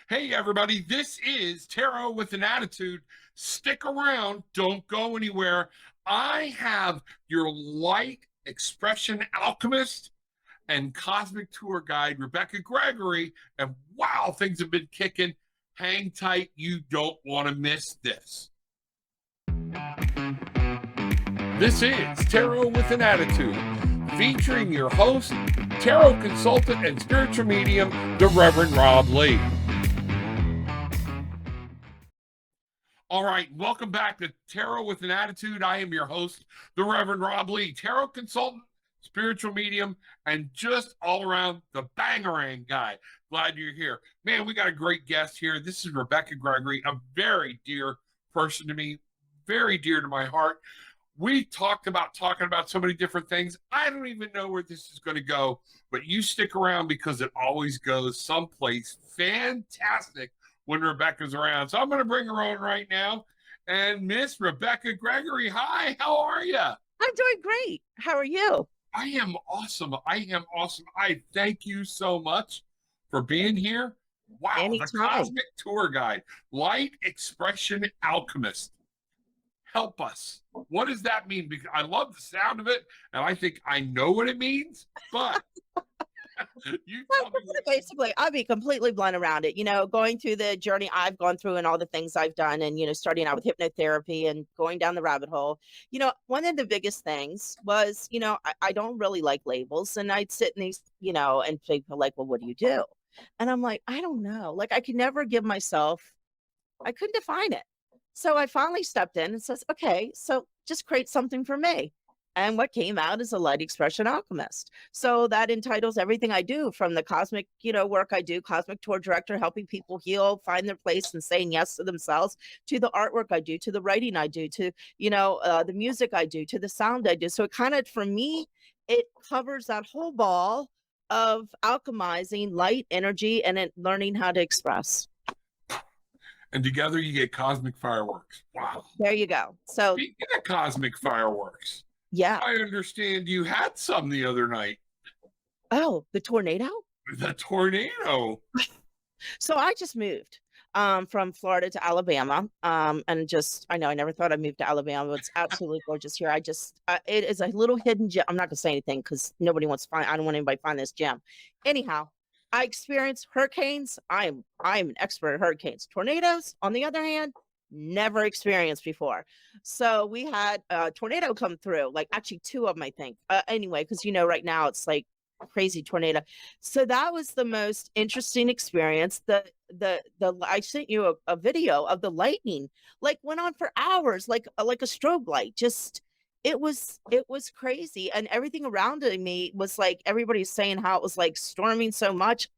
Hey, everybody, this is Tarot with an Attitude. Stick around, don't go anywhere. I have your light expression alchemist and cosmic tour guide, Rebecka Gregory. And wow, things have been kicking. Hang tight, you don't want to miss this. This is Tarot with an Attitude, featuring your host, tarot consultant, and spiritual medium, the Reverend Rob Lee. All right, welcome back to Tarot with an Attitude. I am your host, the Reverend Rob Lee, tarot consultant, spiritual medium, and just all around the bangarang guy. Glad you're here. Man, we got a great guest here. This is Rebecka Gregory, a very dear person to me, very dear to my heart. We talking about so many different things. I don't even know where this is going to go, but you stick around because it always goes someplace fantastic when Rebecca's around. So I'm going to bring her on right now. And Miss Rebecka Gregory, hi, how are you? I'm doing great. How are you? I am awesome. I thank you so much for being here. Wow, Anytime. The Cosmic Tour Guide, Light Expression Alchemist. Help us. What does that mean? Because I love the sound of it, and I think I know what it means, but you tell me. Basically, I'll be completely blunt around it. Going through the journey I've gone through and all the things I've done, and, starting out with hypnotherapy and going down the rabbit hole. One of the biggest things was, I don't really like labels. And I'd sit in these, and people like, well, what do you do? And I'm like, I don't know. Like, I could never give myself, I couldn't define it. So I finally stepped in and says, okay, so just create something for me. And what came out is a light expression alchemist. So that entitles everything I do, from the cosmic, work I do, cosmic tour director, helping people heal, find their place and saying yes to themselves, to the artwork I do, to the writing I do, to, the music I do, to the sound I do. So it kind of, for me, it covers that whole ball of alchemizing light energy and then learning how to express. And together you get cosmic fireworks. Wow. There you go. So speaking of cosmic fireworks, yeah. I understand you had some the other night. Oh, the tornado? The tornado. So I just moved from Florida to Alabama. And just, I know I never thought I'd move to Alabama. It's absolutely gorgeous here. It is a little hidden gem. I'm not gonna say anything because nobody wants to find, I don't want anybody to find this gem. Anyhow, I experienced hurricanes. I'm an expert at hurricanes. Tornadoes, on the other hand, never experienced before. So we had a tornado come through, like actually two of them, I think. Anyway, because right now it's like crazy tornado. So that was the most interesting experience. I sent you a video of the lightning, like went on for hours, like a strobe light. Just it was crazy, and everything around me was like, everybody's saying how it was like storming so much.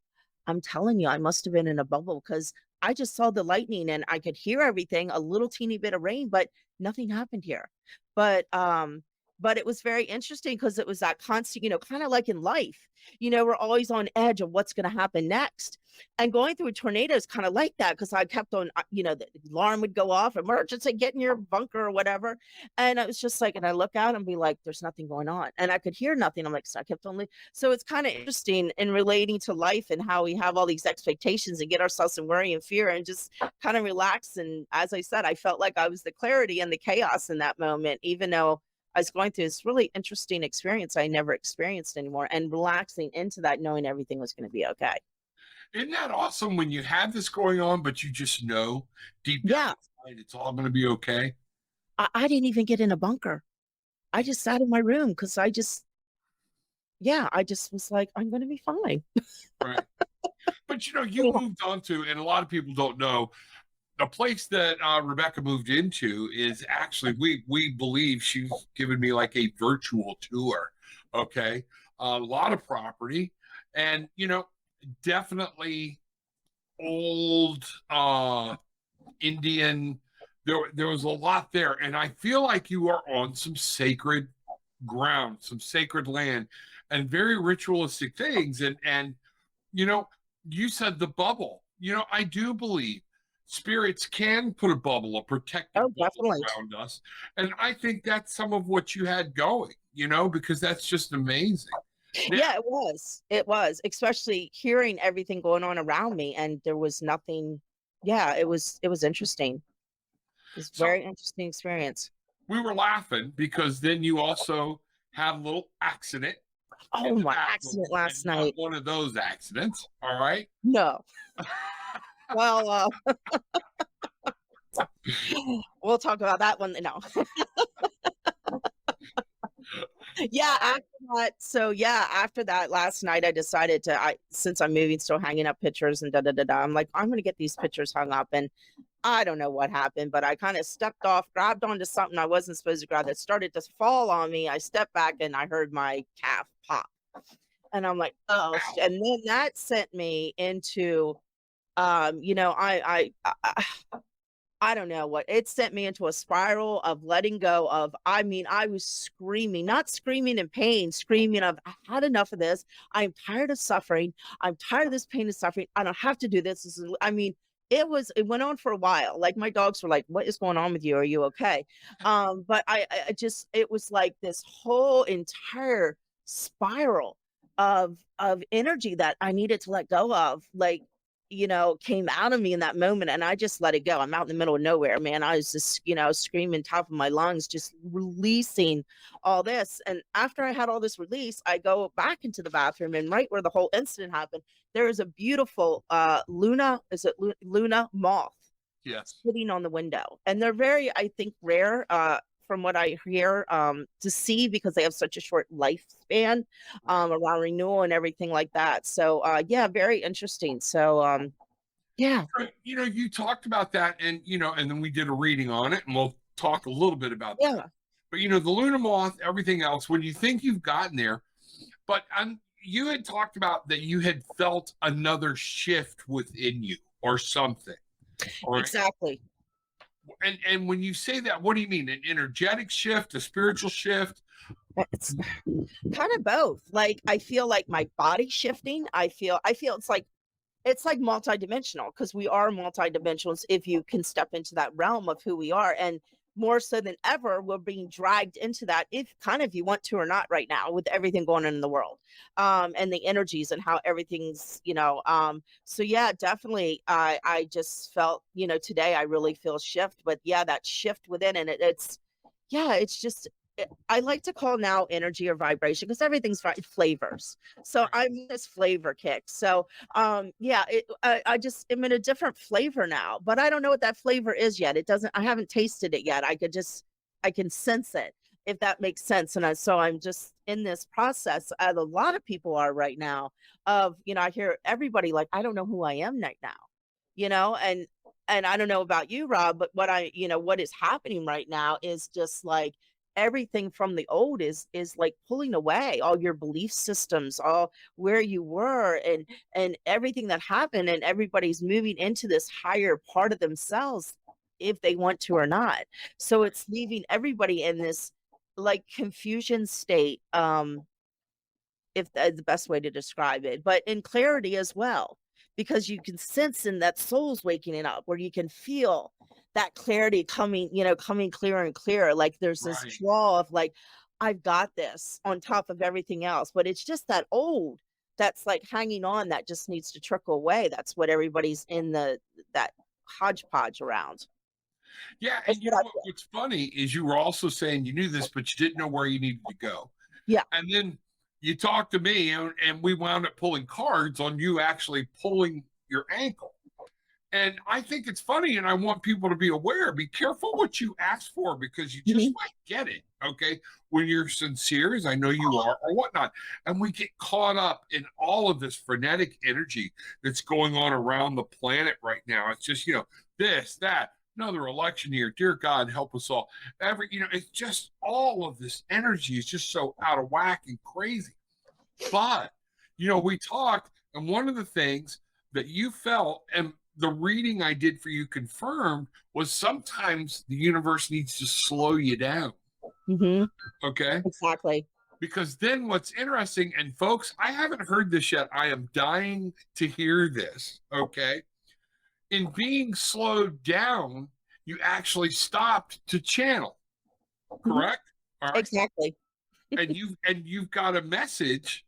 I'm telling you, I must have been in a bubble because I just saw the lightning and I could hear everything, a little teeny bit of rain, but nothing happened here. But it was very interesting because it was that constant, kind of like in life, we're always on edge of what's going to happen next. And going through tornadoes kind of like that, because I kept on, the alarm would go off, emergency, get in your bunker or whatever. And I was just like, and I look out and be like, there's nothing going on. And I could hear nothing. I'm like, so I kept on. So it's kind of interesting in relating to life and how we have all these expectations and get ourselves in worry and fear and just kind of relax. And as I said, I felt like I was the clarity and the chaos in that moment, even though I was going through this really interesting experience I never experienced anymore, and relaxing into that, knowing everything was going to be okay. Isn't that awesome when you have this going on, but you just know deep down inside it's all going to be okay? I didn't even get in a bunker. I just sat in my room because I just was like, I'm going to be fine. Right. But you moved on to, and a lot of people don't know, the place that Rebecka moved into is actually, we believe she's given me like a virtual tour. Okay. A lot of property, and, definitely old Indian. There was a lot there. And I feel like you are on some sacred ground, some sacred land, and very ritualistic things. And you said the bubble. I do believe spirits can put a bubble, a protective bubble around us. And I think that's some of what you had going, because that's just amazing. Now, Yeah, it was, especially hearing everything going on around me, and there was nothing. Yeah, it was interesting. It was a so very interesting experience. we were laughing because then you also had a little accident Oh, in the my bathroom, accident and last not night. one of those accidents. All right. No. Well, we'll talk about that one. No. Yeah, after that, so yeah, after that last night, I decided to, since I'm moving, still hanging up pictures and da da da da. I'm like, I'm gonna get these pictures hung up, and I don't know what happened, but I kind of stepped off, grabbed onto something I wasn't supposed to grab that started to fall on me. I stepped back and I heard my calf pop, and I'm like, oh, Ow. and then that sent me into, I don't know what it sent me into a spiral of letting go of. I mean, I was screaming, not screaming in pain, screaming of, I had enough of this. I'm tired of suffering. I'm tired of this pain and suffering. I don't have to do this. I mean, it went on for a while. Like my dogs were like, what is going on with you? Are you okay? But I just, it was like this whole entire spiral of energy that I needed to let go of. Like, came out of me in that moment, and I just let it go. I'm out in the middle of nowhere, man. I was just, screaming top of my lungs, just releasing all this. And after I had all this release, I go back into the bathroom, and right where the whole incident happened, there is a beautiful Luna moth Yes. sitting on the window. And they're very, I think, rare, from what I hear, to see, because they have such a short lifespan, around renewal and everything like that. So yeah, very interesting. So yeah. You talked about that, and and then we did a reading on it, and we'll talk a little bit about that. Yeah. But the Luna moth, everything else, when you think you've gotten there, but you had talked about that you had felt another shift within you or something. All right. Exactly. And when you say that, what do you mean? An energetic shift, a spiritual shift? It's kind of both. Like I feel like my body shifting. I feel it's like multidimensional, because we are multidimensionals if you can step into that realm of who we are. And more so than ever, we're being dragged into that, if kind of you want to or not, right now, with everything going on in the world, and the energies and how everything's, so yeah, definitely. I just felt, today I really feel shift. But yeah, that shift within, and it's, yeah, it's just, I like to call now energy or vibration, because everything's flavors. So Right. I'm in this flavor kick. So yeah, I just am in a different flavor now, but I don't know what that flavor is yet. I haven't tasted it yet. I can sense it, if that makes sense. And so I'm just in this process, as a lot of people are right now, of, I hear everybody like, I don't know who I am right now, and I don't know about you, Rob, but what is happening right now is just like, everything from the old is like pulling away all your belief systems, all where you were, and everything that happened, and everybody's moving into this higher part of themselves, if they want to or not. So Right. it's leaving everybody in this like confusion state, if that's the best way to describe it, but in clarity as well, because you can sense in that soul's waking it up, where you can feel that clarity coming, coming clearer and clearer. Like there's this Right. draw of like, I've got this on top of everything else, but it's just that old that's like hanging on, that just needs to trickle away. That's what everybody's in that hodgepodge around. Yeah, That's and what I feel. what's funny is you were also saying you knew this, but you didn't know where you needed to go. Yeah. And then you talked to me, and we wound up pulling cards on you actually pulling your ankle. And I think it's funny, and I want people to be aware. Be careful what you ask for, because you just Mhm. might get it. Okay, when you're sincere, as I know you are, or whatnot, and we get caught up in all of this frenetic energy that's going on around the planet right now. It's just this, that, another election year. Dear God, help us all. It's just all of this energy is just so out of whack and crazy. But we talked, and one of the things that you felt, and the reading I did for you confirmed, was sometimes the universe needs to slow you down. Mhm. Okay. Exactly. Because then what's interesting, and folks, I haven't heard this yet. I am dying to hear this. Okay. In being slowed down, you actually stopped to channel, Mhm. correct? All right. Exactly. And you've got a message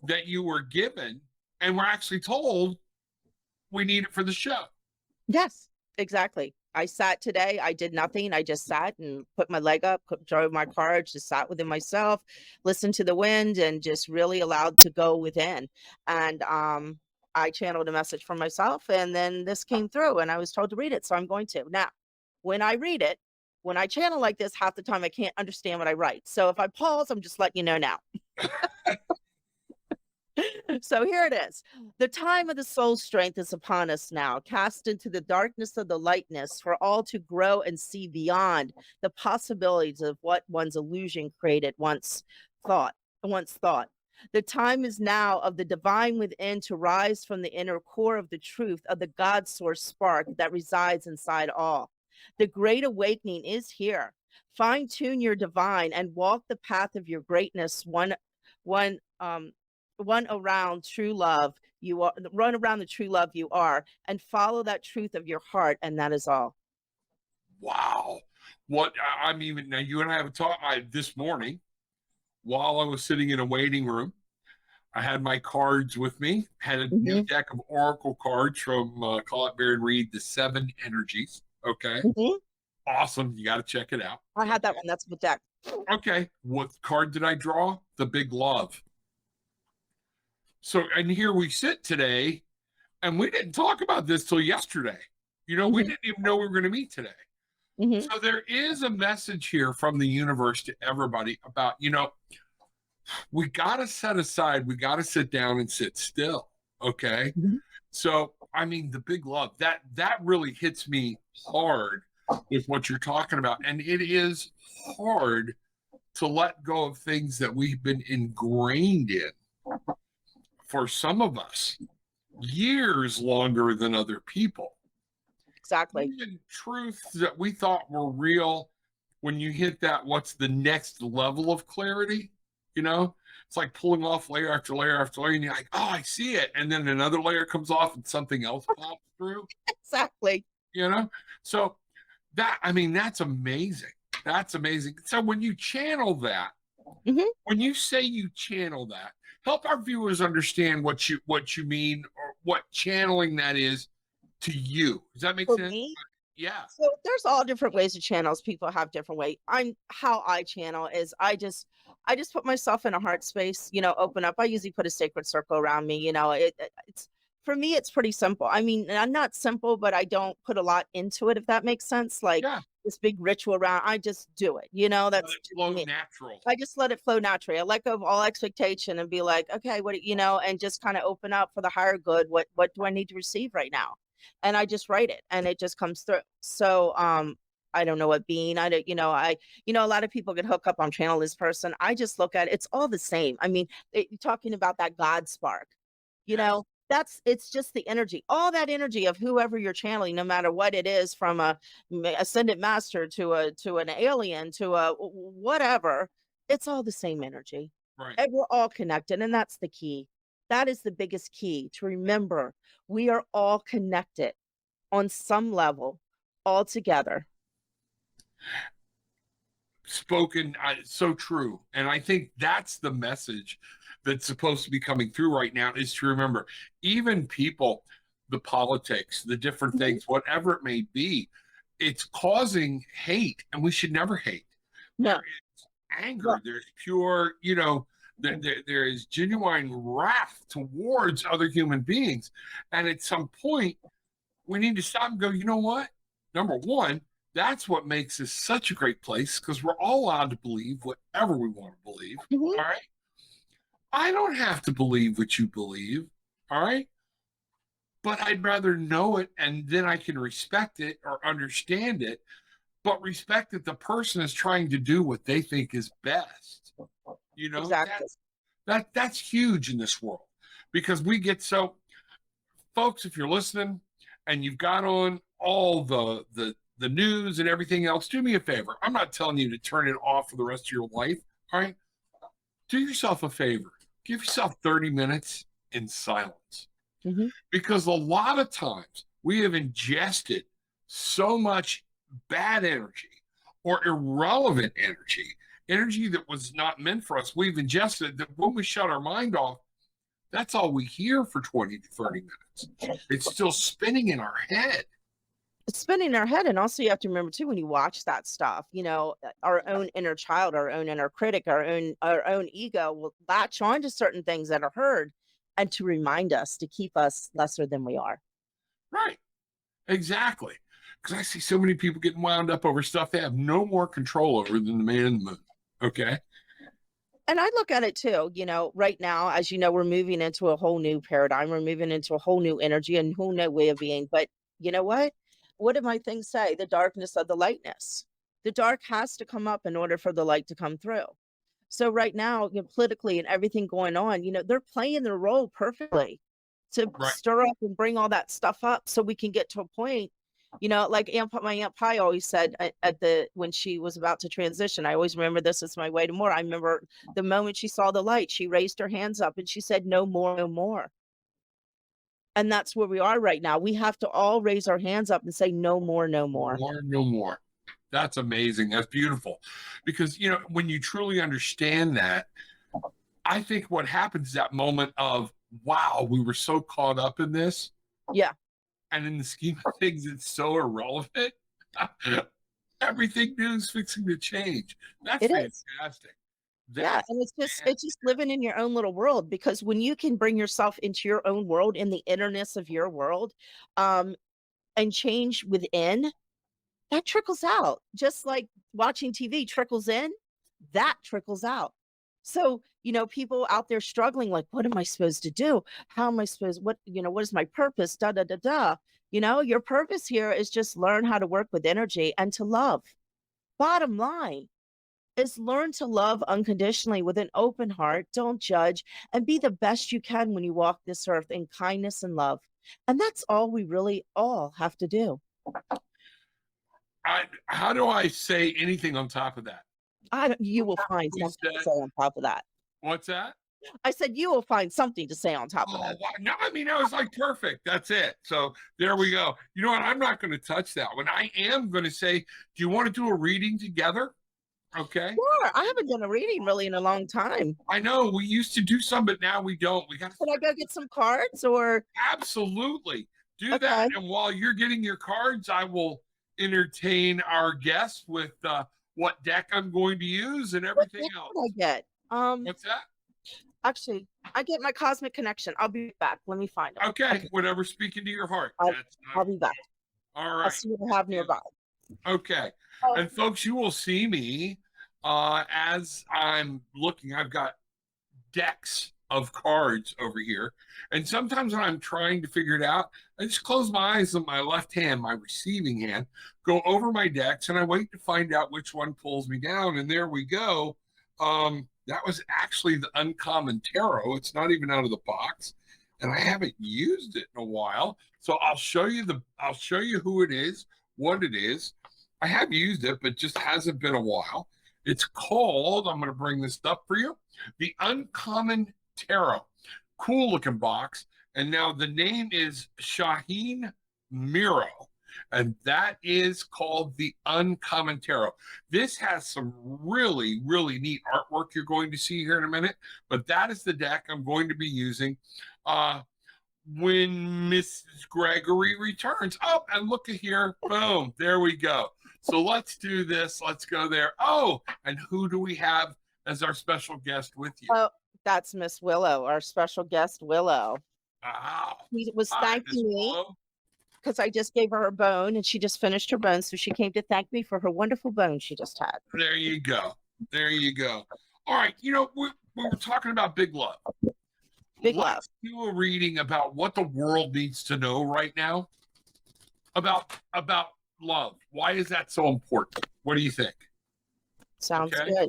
that you were given, and we're actually told we need it for the show. Yes, exactly. I sat today. I did nothing. I just sat and put my leg up, drove my car, just sat within myself, listened to the wind, and just really allowed to go within. And I channeled a message for myself, and then this came through, and I was told to read it, so I'm going to. Now, when I read it, when I channel like this, half the time I can't understand what I write. So if I pause, I'm just letting you know now. So here it is. The time of the soul's strength is upon us now, cast into the darkness of the lightness for all to grow and see beyond the possibilities of what one's illusion created thought, once thought. The time is now of the divine within to rise from the inner core of the truth of the God source spark that resides inside all. The great awakening is here. Fine tune your divine and walk the path of your greatness one one around true love you are, run around the true love you are, and follow that truth of your heart, and that is all. Wow. What I'm even now, you and I have a talk this morning while I was sitting in a waiting room. I had my cards with me, had a new deck of Oracle cards from Call It Bear and Read, the 7 Energies. Okay. Awesome. You got to check it out. I had that one. That's the deck. Okay. What card did I draw? The Big Love. So, and here we sit today, and we didn't talk about this till yesterday. You know, we didn't even know we were going to meet today. So there is a message here from the universe to everybody about, you know, we got to set aside, we got to sit down and sit still. Okay. So, I mean, the Big Love, that really hits me hard with what you're talking about. And it is hard to let go of things that we've been ingrained in for some of us years longer than other people. Exactly. Even truths that we thought were real, when you hit that, what's the next level of clarity? You know, it's like pulling off layer after layer after layer, and you're like, oh, I see it. And then another layer comes off and something else pops through. Exactly. You know, so that, I mean, that's amazing. That's amazing. So when you channel that, when you say you channel that, help our viewers understand what you mean, or what channeling that is to you. Does that make sense? Me? Yeah. So there's all different ways to channels. People have different way. How I channel is I just put myself in a heart space, you know, open up. I usually put a sacred circle around me. You know, it's for me, it's pretty simple. I mean, I'm not simple, but I don't put a lot into it, if that makes sense. Like this big ritual around, I just do it. You know, that's flow natural. I just let it flow naturally. I let go of all expectation and be like, okay, what, you know, and just kind of open up for the higher good. What do I need to receive right now? And I just write it, and it just comes through. So I don't know what being, I don't, you know, a lot of people get hooked up on channel this person. I just look at it, it's all the same. I mean, talking about that God spark, you know, it's just the energy, all that energy of whoever you're channeling, no matter what it is, from a ascended master to an alien to a whatever, it's all the same energy. Right. And we're all connected, and that's the key. That is the biggest key, to remember we are all connected on some level, all together. Spoken, so true. And I think that's the message that's supposed to be coming through right now, is to remember, even people, the politics, the different things, whatever it may be, it's causing hate, and we should never hate. No. There is anger, there's pure, you know, there is genuine wrath towards other human beings. And at some point, we need to stop and go, you know what? Number one, that's what makes this such a great place, because we're all allowed to believe whatever we want to believe. All right. I don't have to believe what you believe. All right. But I'd rather know it, and then I can respect it or understand it, but respect that the person is trying to do what they think is best. You know, that's huge in this world, because we get so, folks, if you're listening and you've got on all the news and everything else, do me a favor. I'm not telling you to turn it off for the rest of your life. All right. Do yourself a favor. Give yourself 30 minutes in silence. Because a lot of times we have ingested so much bad energy or irrelevant energy that was not meant for us. We've ingested that when we shut our mind off, That's all we hear for 20 to 30 minutes. It's still spinning in our head. It's spinning in our head. And also you have to remember too, when you watch that stuff, our own inner child, our own inner critic, our own ego will latch on to certain things that are heard and to remind us to keep us lesser than we are. Right. Exactly. Because I see so many people getting wound up over stuff they have no more control over than the man in the moon. Okay. And I look at it too, right now, as you know, we're moving into a whole new paradigm. We're moving into a whole new energy and whole new way of being. But you know what? What did my thing say? The darkness of the lightness. The dark has to come up in order for the light to come through. So right now, politically and everything going on, they're playing their role perfectly to Right. stir up and bring all that stuff up so we can get to a point, like my Aunt Pi always said when she was about to transition. I always remember this as my way to more. I remember the moment she saw the light, she raised her hands up and she said, "No more, no more." And that's where we are right now. We have to all raise our hands up and say, "No more, no more." No more. That's amazing. That's beautiful. Because, when you truly understand that, I think what happens is that moment of, wow, we were so caught up in this. Yeah. And in the scheme of things, it's so irrelevant. Everything new is fixing to change. That's It is. fantastic. Yeah, and it's just living in your own little world, because when you can bring yourself into your own world, in the innerness of your world, um, and change within, that trickles out. Just like watching TV trickles in, that trickles out. So, people out there struggling, like, what am I supposed to do? How am I supposed, what is my purpose? Da da da da. Your purpose here is just learn how to work with energy and to love. Bottom line is learn to love unconditionally with an open heart, don't judge, and be the best you can when you walk this earth in kindness and love. And that's all we really all have to do. How do I say anything on top of that? You will find something to say on top of that. What's that? I said you will find something to say on top of that. Wow. No, I mean, that was like perfect. That's it. So there we go. You know what? I'm not going to touch that one. I am going to say, do you want to do a reading together? Okay. Sure. I haven't done a reading really in a long time. I know we used to do some, but now we don't. We got to. Can I go get some cards or? Absolutely do Okay. that. And while you're getting your cards, I will entertain our guests with what deck I'm going to use and everything else. What did I get? What's that? Actually, I get my cosmic connection. I'll be back. Let me find it. Okay. Whatever's speaking to your heart. I'll be back. All right. I'll see what I have nearby. Okay. And folks, you will see me as I'm looking. I've got decks of cards over here. And sometimes when I'm trying to figure it out, I just close my eyes on my left hand, my receiving hand, go over my decks, and I wait to find out which one pulls me down. And there we go. That was actually the Uncommon Tarot. It's not even out of the box. And I haven't used it in a while. So I'll show you who it is, what it is. I have used it, but just hasn't been a while. It's called, I'm going to bring this up for you, the Uncommon Tarot. Cool looking box. And now the name is Shaheen Miro. And that is called the Uncommon Tarot. This has some really, really neat artwork you're going to see here in a minute. But that is the deck I'm going to be using when Mrs. Gregory returns. Oh, and look at here. Boom. There we go. So let's do this. Let's go there. Oh, and who do we have as our special guest with you? Oh, that's Miss Willow, our special guest, Willow. Wow. He was thanking me because I just gave her a bone and she just finished her bone. So she came to thank me for her wonderful bone she just had. There you go. There you go. All right. We were talking about big love. Big love. Let's do a reading about what the world needs to know right now about love. Why is that so important? What do you think? Sounds good.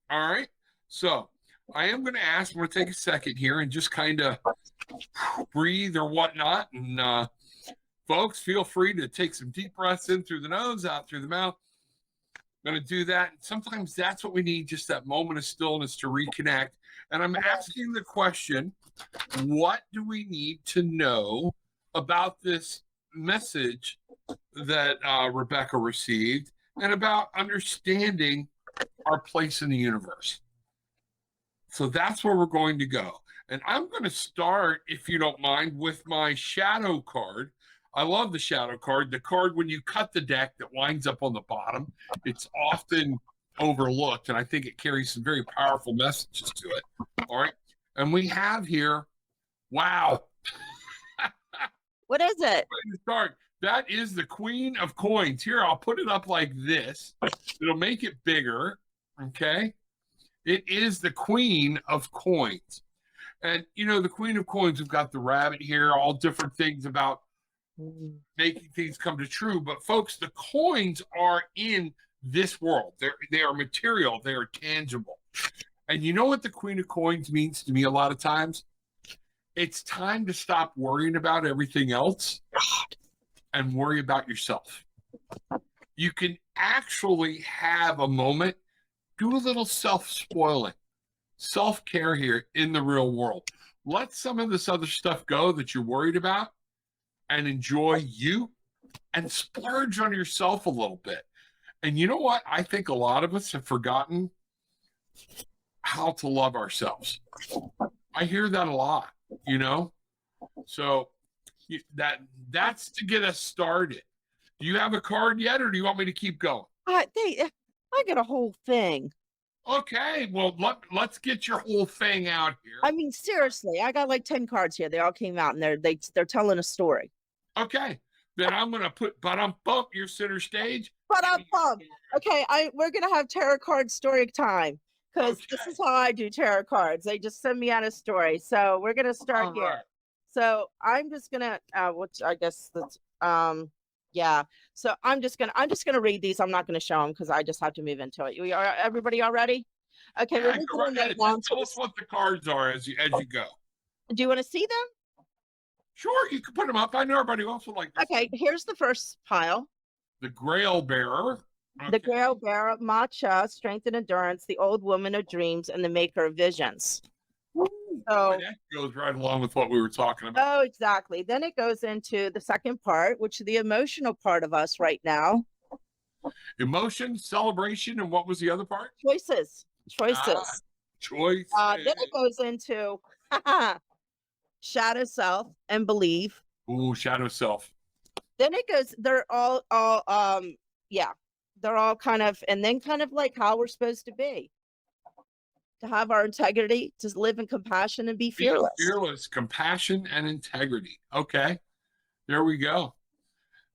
All right. So I am going to ask, I'm going to take a second here and just kind of breathe or whatnot. And folks, feel free to take some deep breaths in through the nose, out through the mouth. I'm going to do that. And sometimes that's what we need, just that moment of stillness to reconnect. And I'm asking the question, what do we need to know about this message that Rebecka received and about understanding our place in the universe? So that's where we're going to go. And I'm going to start, if you don't mind, with my shadow card. I love the shadow card. The card, when you cut the deck, that winds up on the bottom. It's often overlooked, and I think it carries some very powerful messages to it. All right. And we have here, wow. What is it? To start, that is the Queen of Coins. Here, I'll put it up like this. It'll make it bigger. Okay. It is the Queen of Coins. And, you know, the Queen of Coins, we've got the rabbit here, all different things about making things come to true. But, folks, the coins are in this world. They are material. They are tangible. And you know what the Queen of Coins means to me a lot of times? It's time to stop worrying about everything else and worry about yourself. You can actually have a moment, do a little self-spoiling. Self-care here in the real world. Let some of this other stuff go that you're worried about and enjoy you and splurge on yourself a little bit. And you know what? I think a lot of us have forgotten how to love ourselves. I hear that a lot, you know? So that's to get us started. Do you have a card yet, or do you want me to keep going? I got a whole thing. Okay, well, let's get your whole thing out here. I mean, seriously, I got like 10 cards here. They all came out, and they're telling a story. Okay, then I'm gonna put bump your center stage. Bump. Okay, we're gonna have tarot card story time, because this is how I do tarot cards. They just send me out a story. So we're gonna start here. Right. So I'm just gonna which I guess that's yeah. So I'm just gonna read these. I'm not gonna show them because I just have to move into it. Everybody all ready? Okay, Yeah, go ahead. Just tell us what the cards are as you go. Do you want to see them? Sure, you can put them up. I know everybody else would like to. Okay, here's the first pile. The Grail Bearer. Okay. The Grail Bearer, Matcha, Strength and Endurance, the Old Woman of Dreams, and the Maker of Visions. So that goes right along with what we were talking about. Oh, exactly. Then it goes into the second part, which is the emotional part of us right now. Emotion, celebration, and what was the other part? Choices. Choice. Then it goes into shadow self and believe. Ooh, shadow self. Then it goes, they're all they're all kind of, and then kind of like how we're supposed to be. To have our integrity, to live in compassion and be fearless. Fearless, compassion, and integrity. Okay, there we go.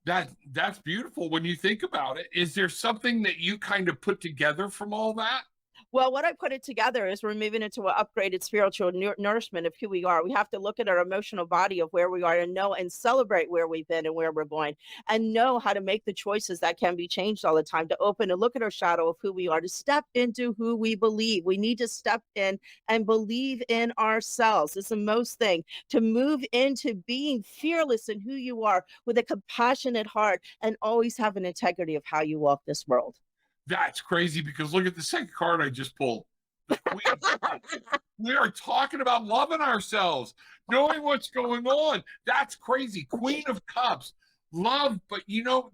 That's beautiful when you think about it. Is there something that you kind of put together from all that? Well, what I put it together is we're moving into an upgraded spiritual nourishment of who we are. We have to look at our emotional body of where we are and know and celebrate where we've been and where we're going, and know how to make the choices that can be changed all the time, to open and look at our shadow of who we are, to step into who we believe. We need to step in and believe in ourselves. It's the most thing, to move into being fearless in who you are with a compassionate heart, and always have an integrity of how you walk this world. That's crazy, because look at the second card I just pulled. The Queen. We are talking about loving ourselves, knowing what's going on. That's crazy. Queen of Cups, love, but you know,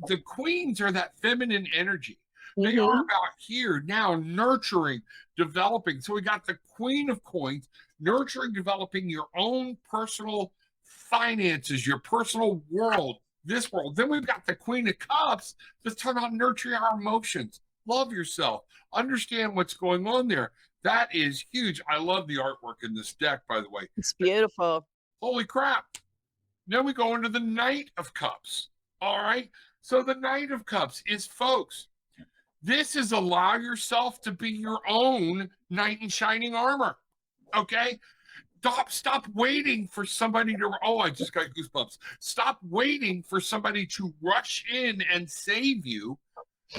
the queens are that feminine energy. They are about here now, nurturing, developing. So we got the Queen of Coins, nurturing, developing your own personal finances, your personal world, this world. Then we've got the Queen of Cups that's talking about nurturing our emotions. Love yourself. Understand what's going on there. That is huge. I love the artwork in this deck, by the way. It's beautiful. Holy crap. Then we go into the Knight of Cups. All right. So the Knight of Cups is, folks, this is allow yourself to be your own knight in shining armor. Okay. Stop waiting for somebody to, I just got goosebumps. Stop waiting for somebody to rush in and save you.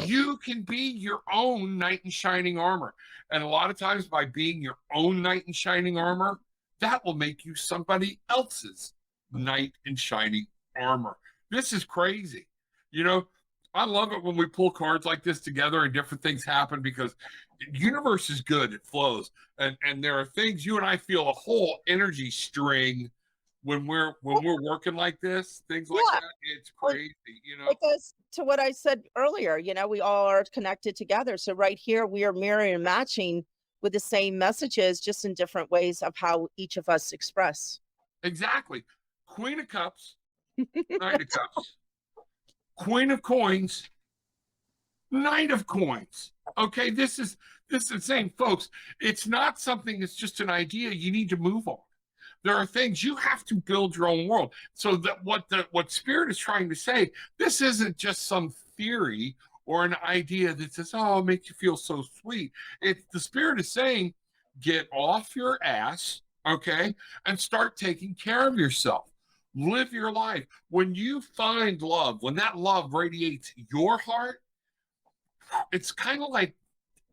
You can be your own knight in shining armor. And a lot of times, by being your own knight in shining armor, that will make you somebody else's knight in shining armor. This is crazy. You know, I love it when we pull cards like this together and different things happen, because the universe is good. It flows. And there are things, you and I feel a whole energy string when we're working like this, things like that. It's crazy, you know. It goes to what I said earlier, you know, we all are connected together. So right here, we are mirroring and matching with the same messages, just in different ways of how each of us express. Exactly. Queen of Cups, Knight of Cups, Queen of Coins, Knight of Coins. Okay, this is insane, folks. It's not something that's just an idea. You need to move on. There are things you have to build your own world. So that what Spirit is trying to say, this isn't just some theory or an idea that says, "Oh, it makes you feel so sweet." The Spirit is saying, get off your ass, okay, and start taking care of yourself. Live your life. When you find love, when that love radiates your heart, it's kind of like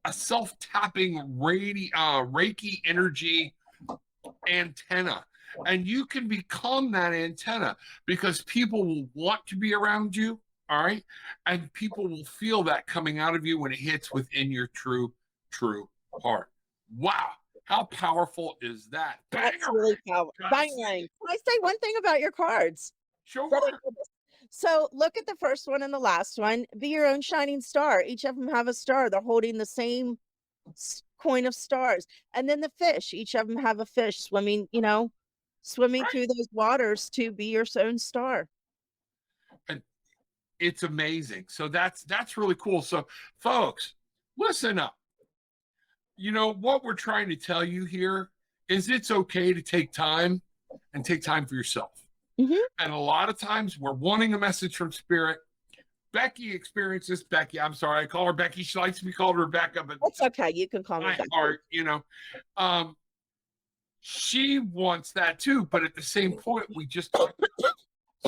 a self-tapping Reiki energy antenna, and you can become that antenna because people will want to be around you, all right, and people will feel that coming out of you when it hits within your true heart. Wow, how powerful is that? That's really powerful. Bang. Can I say one thing about your cards? Sure. So look at the first one and the last one. Be your own shining star. Each of them have a star. They're holding the same coin of stars. And then the fish, each of them have a fish swimming, swimming Right. through those waters to be your own star. And it's amazing. So that's really cool. So folks, listen up. You know what we're trying to tell you here is it's okay to take time and take time for yourself. Mhm. And a lot of times we're wanting a message from Spirit. Becky experiences Becky. I'm sorry, I call her Becky. She likes to be called Rebecca, but That's okay. You can call me my Becky. heart, she wants that too. But at the same point, we just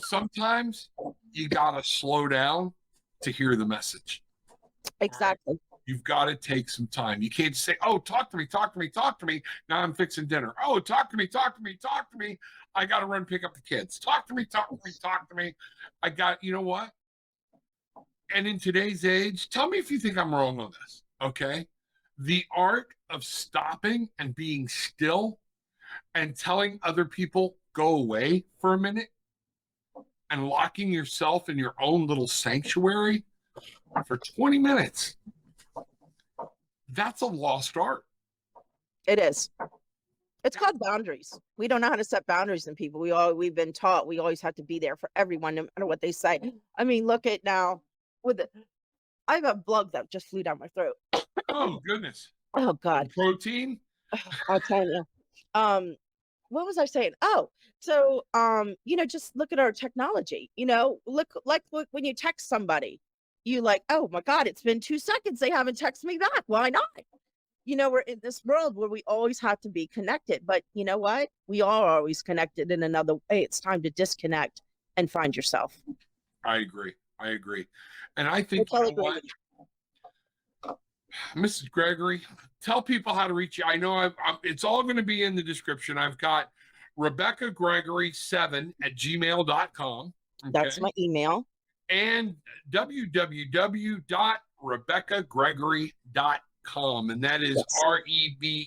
sometimes you gotta slow down to hear the message. Exactly. You've got to take some time. You can't say, "Oh, talk to me, talk to me, talk to me." Now I'm fixing dinner. "Oh, talk to me, talk to me, talk to me." I got to run pick up the kids. Talk to me, talk to me, talk to me. You know what? And in today's age, tell me if you think I'm wrong on this, okay? The art of stopping and being still and telling other people, go away for a minute, and locking yourself in your own little sanctuary for 20 minutes. That's a lost art. It is. It's called boundaries. We don't know how to set boundaries in people. We've been taught we always have to be there for everyone, no matter what they say. I mean, look at now I have a bug that just flew down my throat. Oh, goodness. Oh God. Protein? I'll tell you. What was I saying? Oh, so just look at our technology. Look when you text somebody, you like, oh my God, it's been 2 seconds. They haven't texted me back. Why not? We're in this world where we always have to be connected, but you know what? We are always connected in another way. It's time to disconnect and find yourself. I agree. And I think, you know what? Mrs. Gregory, tell people how to reach you. I know it's all going to be in the description. I've got Rebecka Gregory 7@gmail.com. Okay? That's my email. And www.RebeckaGregory.com. And that is REBECKA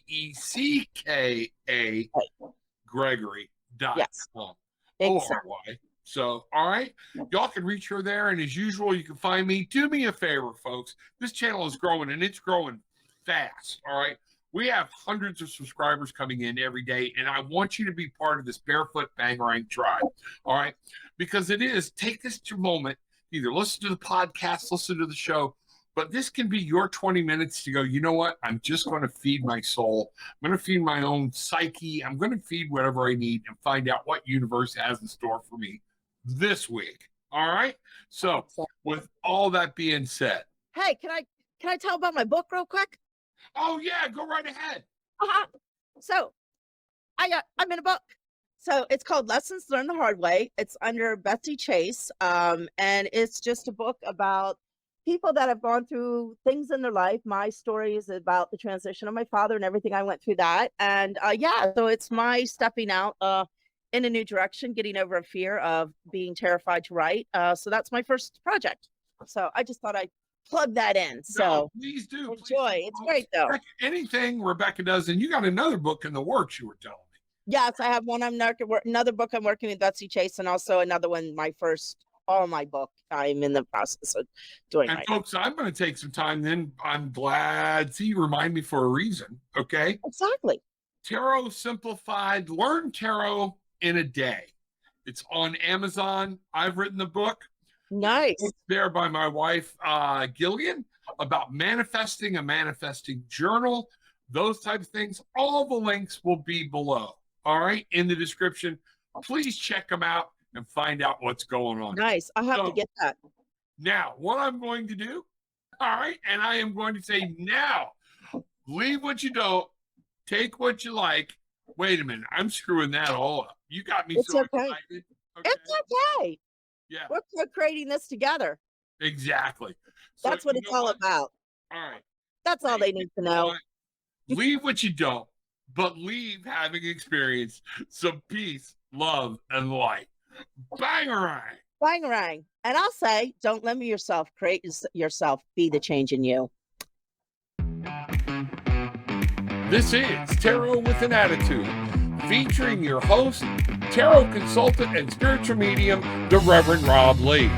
Gregory.com. Yes. Exactly. ORY. So, all right, y'all can reach her there. And as usual, you can find me. Do me a favor, folks. This channel is growing, and it's growing fast. All right. We have hundreds of subscribers coming in every day, and I want you to be part of this Barefoot Bangarang tribe. All right. Because take this moment, either listen to the podcast, listen to the show, but this can be your 20 minutes to go, you know what? I'm just going to feed my soul. I'm going to feed my own psyche. I'm going to feed whatever I need and find out what universe has in store for me this week. All right. So with all that being said. Hey, can I tell about my book real quick? Oh yeah, go right ahead. So I'm in a book. So it's called Lessons Learned the Hard Way. It's under Betsy Chase. And it's just a book about people that have gone through things in their life. My story is about the transition of my father and everything I went through that. And so it's my stepping out in a new direction, getting over a fear of being terrified to write. So that's my first project. So I just thought I'd plug that in. So no, please do. Enjoy. It's great though. Anything Rebecca does, and you got another book in the works you were telling me. Yes, I have one. Another book I'm working with Betsy Chase, and also another one, my first all my book. I'm in the process of doing And right now. folks, I'm going to take some time then. I'm glad. See, you remind me for a reason. Okay. Exactly. Tarot Simplified. Learn Tarot in a Day. It's on Amazon. I've written the book. Nice. It's there by my wife, Gillian, about manifesting, a manifesting journal, those type of things. All the links will be below. All right. In the description. Please check them out and find out what's going on. Nice. I'll have to get that. Now, what I'm going to do, all right, and I am going to say now, leave what you don't, take what you like. Wait a minute, I'm screwing that all up. You got me It's so okay. excited. Okay? It's okay. Yeah, We're co-creating this together. exactly. So, That's what you it's know all what? about. All right. That's all they need to know. What? Leave what you don't, but leave having experienced some peace, love, and light. Bangarang. Bangarang. And I'll say, don't limit yourself. Create yourself. Be the change in you. This is Tarot with an Attitude, featuring your host, tarot consultant and spiritual medium, the Reverend Rob Lee.